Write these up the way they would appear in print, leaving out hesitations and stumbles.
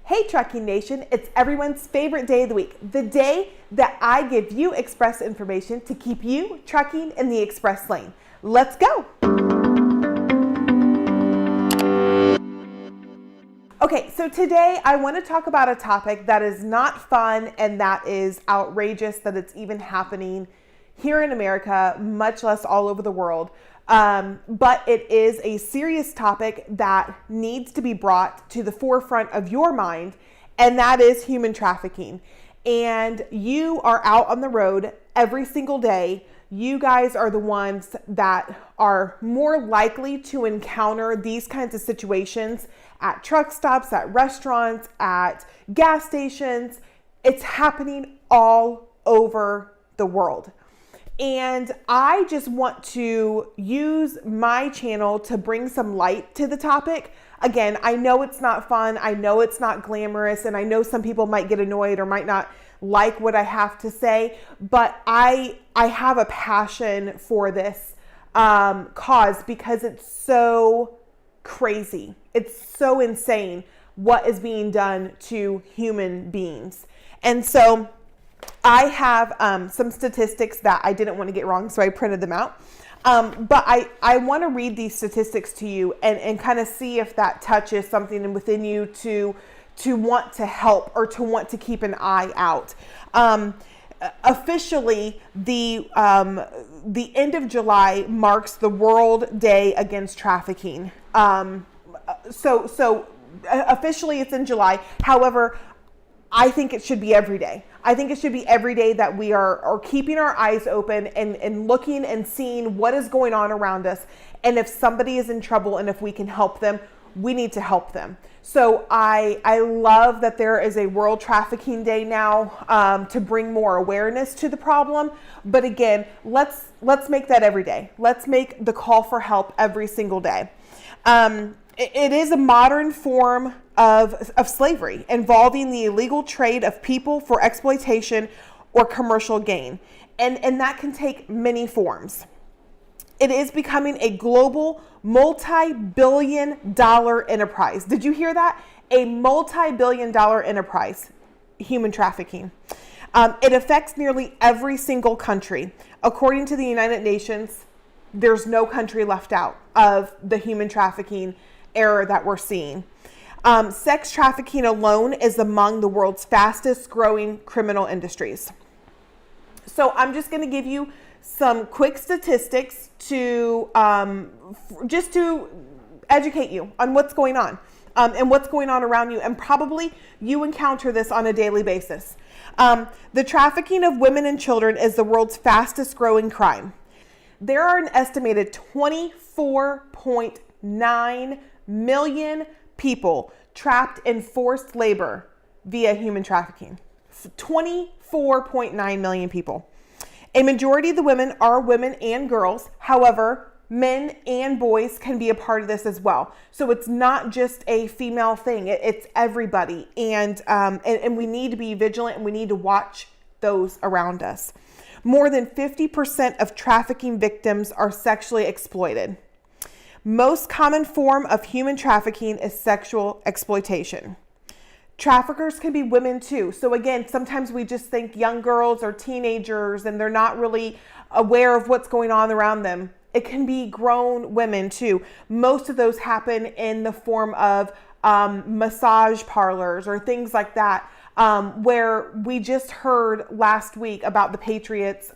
Hey Trucking Nation, it's everyone's favorite day of the week, the day that I give you express information to keep you trucking in the express lane. Let's go. Okay, so today I want to talk about a topic that is not fun and that is outrageous that it's even happening here in America, much less all over the world. But it is a serious topic that needs to be brought to the forefront of your mind, and that is human trafficking. And you are out on the road every single day. You guys are the ones that are more likely to encounter these kinds of situations at truck stops, at restaurants, at gas stations. It's happening all over the world. And I just want to use my channel to bring some light to the topic. Again, I know it's not fun. I know it's not glamorous. And I know some people might get annoyed or might not like what I have to say. But I have a passion for this cause because it's so crazy. It's so insane what is being done to human beings. And so I have some statistics that I didn't want to get wrong, so I printed them out. But I want to read these statistics to you and kind of see if that touches something within you to want to help or to want to keep an eye out. Officially, the end of July marks the World Day Against Trafficking. So officially it's in July. However, I think it should be every day. I think it should be every day that we are keeping our eyes open and looking and seeing what is going on around us. And if somebody is in trouble and if we can help them, we need to help them. So I love that there is a World Trafficking Day now to bring more awareness to the problem. But again, let's make that every day. Let's make the call for help every single day. It is a modern form of slavery involving the illegal trade of people for exploitation or commercial gain. And that can take many forms. It is becoming a global multi-billion-dollar enterprise. Did you hear that? A multi-billion-dollar enterprise, human trafficking. It affects nearly every single country. According to the United Nations, there's no country left out of the human trafficking era that we're seeing. Sex trafficking alone is among the world's fastest growing criminal industries. So I'm just going to give you some quick statistics to just to educate you on what's going on and what's going on around you. And probably you encounter this on a daily basis. The trafficking of women and children is the world's fastest growing crime. There are an estimated 24.9 million people trapped in forced labor via human trafficking. 24.9 million people. A majority of the women are women and girls. However, men and boys can be a part of this as well. So it's not just a female thing. It's everybody. And we need to be vigilant and we need to watch those around us. More than 50% of trafficking victims are sexually exploited. Most common form of human trafficking is sexual exploitation. Traffickers can be women too. So again, sometimes we just think young girls or teenagers and they're not really aware of what's going on around them. It can be grown women too. Most of those happen in the form of massage parlors or things like that, where we just heard last week about the Patriots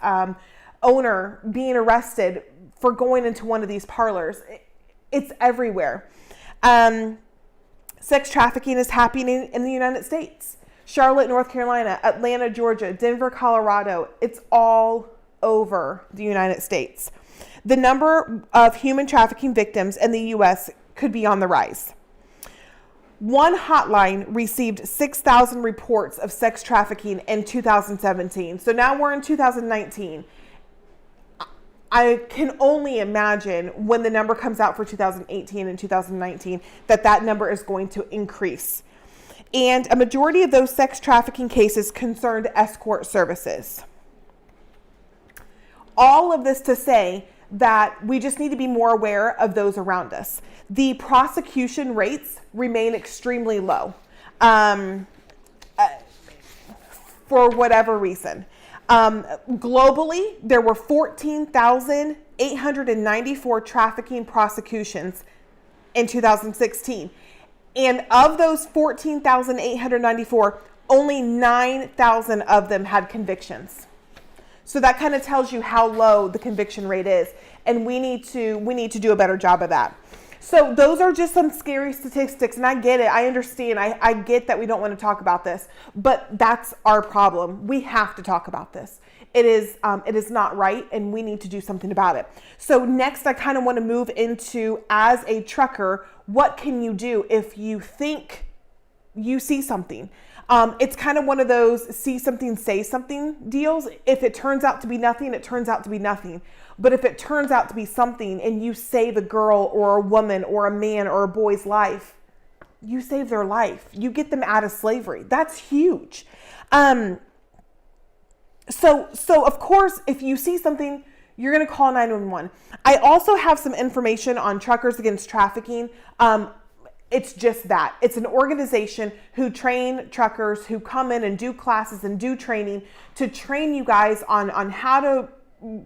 owner being arrested for going into one of these parlors. It's everywhere. Sex trafficking is happening in the United States. Charlotte, North Carolina, Atlanta, Georgia, Denver, Colorado. It's all over the United States. The number of human trafficking victims in the U.S. could be on the rise. One hotline received 6,000 reports of sex trafficking in 2017. So now we're in 2019. I can only imagine when the number comes out for 2018 and 2019 that number is going to increase. And a majority of those sex trafficking cases concerned escort services. All of this to say that we just need to be more aware of those around us. The prosecution rates remain extremely low. um, for whatever reason. Globally, there were 14,894 trafficking prosecutions in 2016. And of those 14,894, only 9,000 of them had convictions. So that kind of tells you how low the conviction rate is. And we need to do a better job of that. So those are just some scary statistics, and I get it. I understand. I get that we don't want to talk about this, but that's our problem. We have to talk about this. It is not right, and we need to do something about it. So next, I kind of want to move into, as a trucker, what can you do if you think you see something? It's kind of one of those see something, say something deals. If it turns out to be nothing, it turns out to be nothing. But if it turns out to be something and you save a girl or a woman or a man or a boy's life, you save their life. You get them out of slavery. That's huge. So of course, if you see something, you're going to call 911. I also have some information on Truckers Against Trafficking. It's just that. It's an organization who train truckers, who come in and do classes and do training to train you guys on how to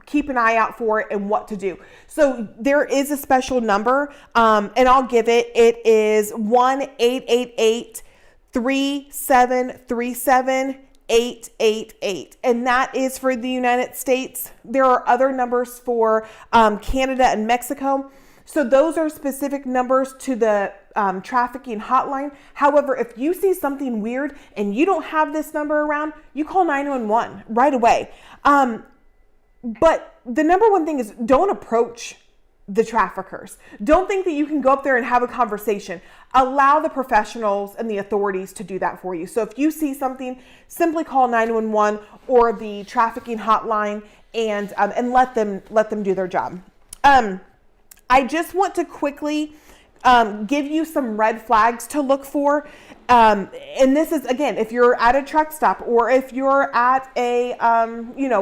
keep an eye out for it and what to do. So there is a special number, and I'll give it. It is 1-888-3737-888. And that is for the United States. There are other numbers for Canada and Mexico. So those are specific numbers to the trafficking hotline. However, if you see something weird and you don't have this number around, you call 911 right away. But the number one thing is, don't approach the traffickers. Don't think that you can go up there and have a conversation. Allow the professionals and the authorities to do that for you. So if you see something, simply call 911 or the trafficking hotline and let them do their job. I just want to quickly give you some red flags to look for. And this is, again, if you're at a truck stop or if you're at a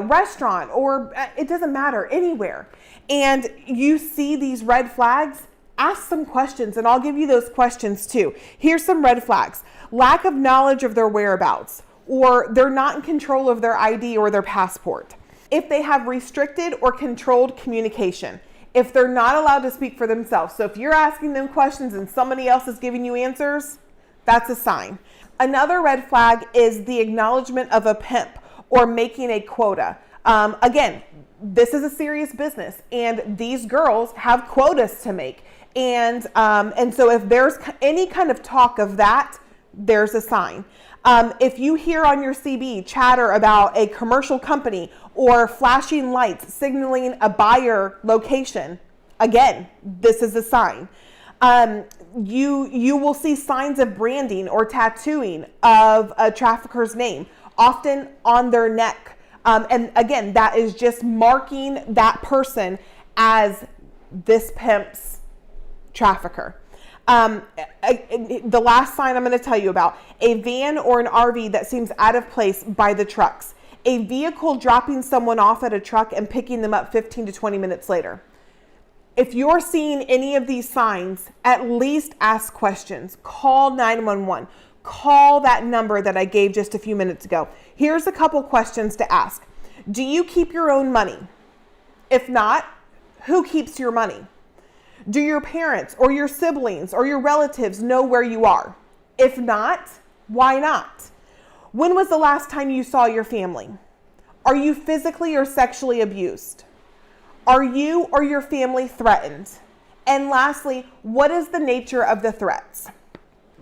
restaurant, or it doesn't matter, anywhere, and you see these red flags, ask some questions, and I'll give you those questions too. Here's some red flags: lack of knowledge of their whereabouts, or they're not in control of their ID or their passport. If they have restricted or controlled communication. If they're not allowed to speak for themselves. So if you're asking them questions and somebody else is giving you answers, that's a sign. Another red flag is the acknowledgement of a pimp or making a quota. Again, this is a serious business, and these girls have quotas to make. And so if there's any kind of talk of that, there's a sign. If you hear on your CB chatter about a commercial company or flashing lights signaling a buyer location, again, this is a sign. You will see signs of branding or tattooing of a trafficker's name, often on their neck. And again, that is just marking that person as this pimp's trafficker. The last sign I'm going to tell you about: a van or an RV that seems out of place by the trucks. A vehicle dropping someone off at a truck and picking them up 15 to 20 minutes later. If you're seeing any of these signs, at least ask questions. Call 911. Call that number that I gave just a few minutes ago. Here's a couple questions to ask. Do you keep your own money? If not, who keeps your money? Do your parents or your siblings or your relatives know where you are? If not, why not? When was the last time you saw your family? Are you physically or sexually abused? Are you or your family threatened? And lastly, what is the nature of the threats?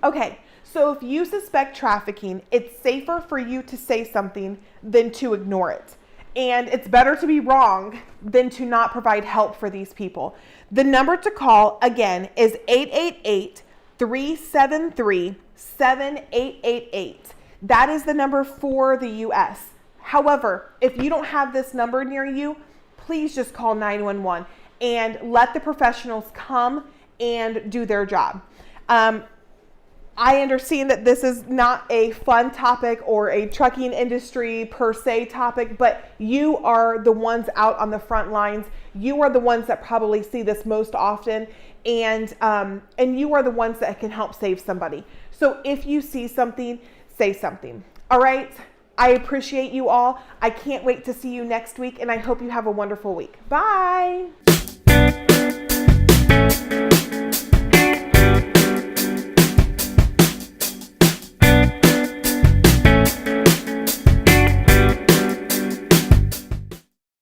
Okay, so if you suspect trafficking, it's safer for you to say something than to ignore it. And it's better to be wrong than to not provide help for these people. The number to call, again, is 888-373-7888. That is the number for the U.S. However, if you don't have this number near you, please just call 911 and let the professionals come and do their job. I understand that this is not a fun topic or a trucking industry per se topic, but you are the ones out on the front lines. You are the ones that probably see this most often, and you are the ones that can help save somebody. So if you see something, say something. All right. I appreciate you all. I can't wait to see you next week, and I hope you have a wonderful week. Bye.